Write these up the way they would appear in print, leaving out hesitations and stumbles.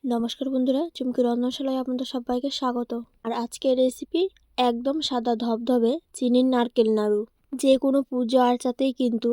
নমস্কার বন্ধুরা, চুমকি রন্ধনশালায় আপনাদের সবাইকে স্বাগত। আর আজকের রেসিপি একদম সাদা ধবধবে চিনির নারকেল নাড়ু। যে কোনো পুজো আর্চাতেই কিন্তু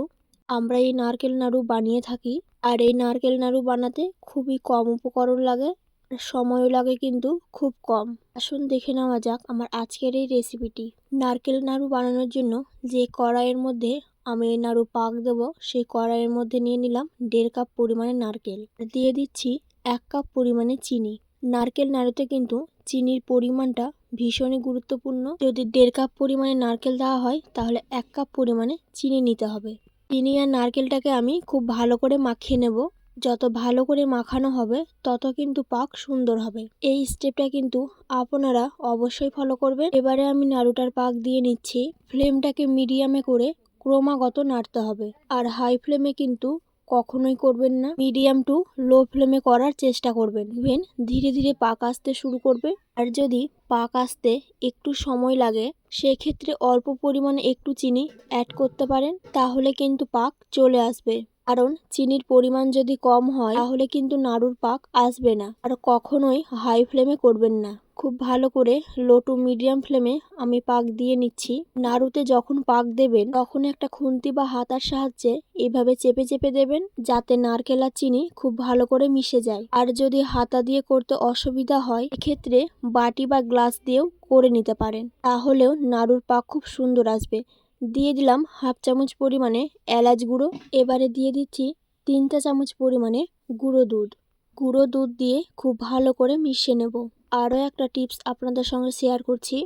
আমরা এই নারকেল নাড়ু বানিয়ে থাকি। আর এই নারকেল নাড়ু বানাতে খুবই কম উপকরণ লাগে, আর সময়ও লাগে কিন্তু খুব কম। আসুন দেখে নেওয়া যাক আমার আজকের এই রেসিপিটি। নারকেল নাড়ু বানানোর জন্য যে কড়াইয়ের মধ্যে আমি এই নাড়ু পাক দেব, সেই কড়াইয়ের মধ্যে নিয়ে নিলাম 1.5 কাপ পরিমাণে নারকেল। দিয়ে দিচ্ছি 1 কাপ পরিমাণে চিনি। নারকেল নাড়ুতে কিন্তু চিনির পরিমাণটা ভীষণই গুরুত্বপূর্ণ। যদি 1.5 কাপ পরিমাণে নারকেল দেওয়া হয় তাহলে 1 কাপ পরিমাণে চিনি নিতে হবে। চিনি আর নারকেলটাকে আমি খুব ভালো করে মাখিয়ে নেব। যত ভালো করে মাখানো হবে তত কিন্তু পাক সুন্দর হবে। এই স্টেপটা কিন্তু আপনারা অবশ্যই ফলো করবেন। এবারে আমি নাড়ুটার পাক দিয়ে নিচ্ছি। ফ্লেমটাকে মিডিয়ামে করে ক্রমাগত নাড়তে হবে, আর হাই ফ্লেমে কিন্তু কখনোই করবেন না। মিডিয়াম টু লো ফ্লেমে করার চেষ্টা করবেন। ইভেন ধীরে ধীরে পাক আসতে শুরু করবে। আর যদি পাক আসতে একটু সময় লাগে সেক্ষেত্রে অল্প পরিমাণে একটু চিনি অ্যাড করতে পারেন, তাহলে কিন্তু পাক চলে আসবে। কারণ চিনির পরিমাণ যদি কম হয় তাহলে কিন্তু নাড়ুর পাক আসবে না। আর কখনোই হাই ফ্লেমে করবেন না। খুব ভালো করে লো টু মিডিয়াম ফ্লেমে আমি পাক দিয়ে নিচ্ছি। নাড়ুতে যখন পাক দেবেন তখন একটা খুন্তি বা হাতার সাহায্যে এইভাবে চেপে চেপে দেবেন, যাতে নারকেল আর চিনি খুব ভালো করে মিশে যায়। আর যদি হাতা দিয়ে করতে অসুবিধা হয় এক্ষেত্রে বাটি বা গ্লাস দিয়েও করে নিতে পারেন, তাহলেও নাড়ুর পাক খুব সুন্দর আসবে। দিয়ে দিলাম 1/2 চামচ পরিমাণে এলাচ গুঁড়ো। এবারে দিয়ে দিচ্ছি 3 চামচ পরিমাণে গুঁড়ো দুধ। গুঁড়ো দুধ দিয়ে খুব ভালো করে মিশিয়ে নেব। আরও একটা টিপস আপনাদের সঙ্গে শেয়ার করছি।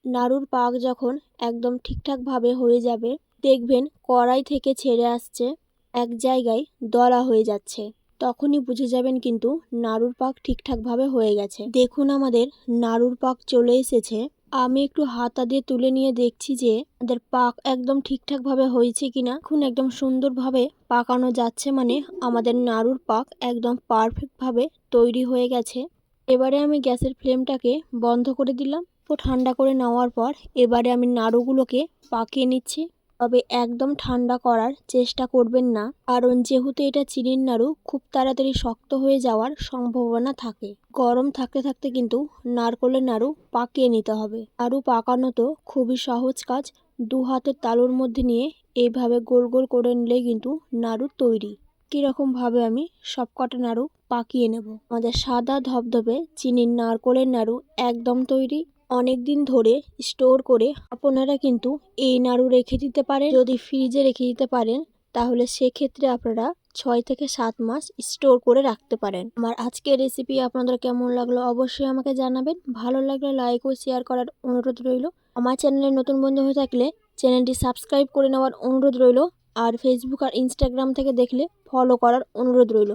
নাড়ুর পাক যখন একদম ঠিকঠাকভাবে হয়ে যাবে, দেখবেন কড়াই থেকে ছেড়ে আসছে, এক জায়গায় দলা হয়ে যাচ্ছে, তখনই বুঝে যাবেন কিন্তু নাড়ুর পাক ঠিকঠাকভাবে হয়ে গেছে। দেখুন আমাদের নাড়ুর পাক চলে এসেছে। আমি একটু হাতা দিয়ে তুলে নিয়ে দেখছি যে আমাদের পাক একদম ঠিকঠাকভাবে হয়েছে কিনা। এখন একদম সুন্দরভাবে পাকানো যাচ্ছে, মানে আমাদের নাড়ুর পাক একদম পারফেক্টভাবে তৈরি হয়ে গেছে। এবারে আমি গ্যাসের ফ্লেমটাকে বন্ধ করে দিলাম। ঠান্ডা করে নেওয়ার পর এবারে আমি নাড়ুগুলোকে পাকিয়ে নিচ্ছি। তবে একদম ঠান্ডা করার চেষ্টা করবেন না, কারণ যেহেতু এটা চিনির নাড়ু খুব তাড়াতাড়ি শক্ত হয়ে যাওয়ার সম্ভাবনা থাকে। গরম থাকতে থাকতে কিন্তু নারকেলের নাড়ু পাকিয়ে নিতে হবে। নাড়ু পাকানো তো খুবই সহজ কাজ। 2 হাতের তালুর মধ্যে নিয়ে এইভাবে গোল গোল করে নিলেই কিন্তু নাড়ু তৈরি। কিরকম ভাবে আমি সবকটা নাড়ু পাকিয়ে নেব। আমাদের সাদা ধবধবে চিনির নারকেলের নাড়ু একদম তৈরি। অনেক দিন ধরে স্টোর করে আপনারা কিন্তু এই নাড়ু রেখে দিতে পারেন। যদি ফ্রিজে রেখে দিতে পারেন তাহলে সেক্ষেত্রে আপনারা 6 থেকে 7 মাস স্টোর করে রাখতে পারেন। আমার আজকের রেসিপি আপনাদের কেমন লাগলো অবশ্যই আমাকে জানাবেন। ভালো লাগলে লাইক ও শেয়ার করার অনুরোধ রইল। আমার চ্যানেলে নতুন বন্ধু হয়ে থাকলে চ্যানেলটি সাবস্ক্রাইব করে নেওয়ার অনুরোধ রইল। আর ফেসবুক আর ইনস্টাগ্রাম থেকে দেখলে ফলো করার অনুরোধ রইল।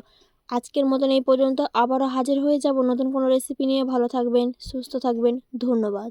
আজকের মতন এই পর্যন্ত। আবারও হাজির হয়ে যাব নতুন কোনো রেসিপি নিয়ে। ভালো থাকবেন, সুস্থ থাকবেন। ধন্যবাদ।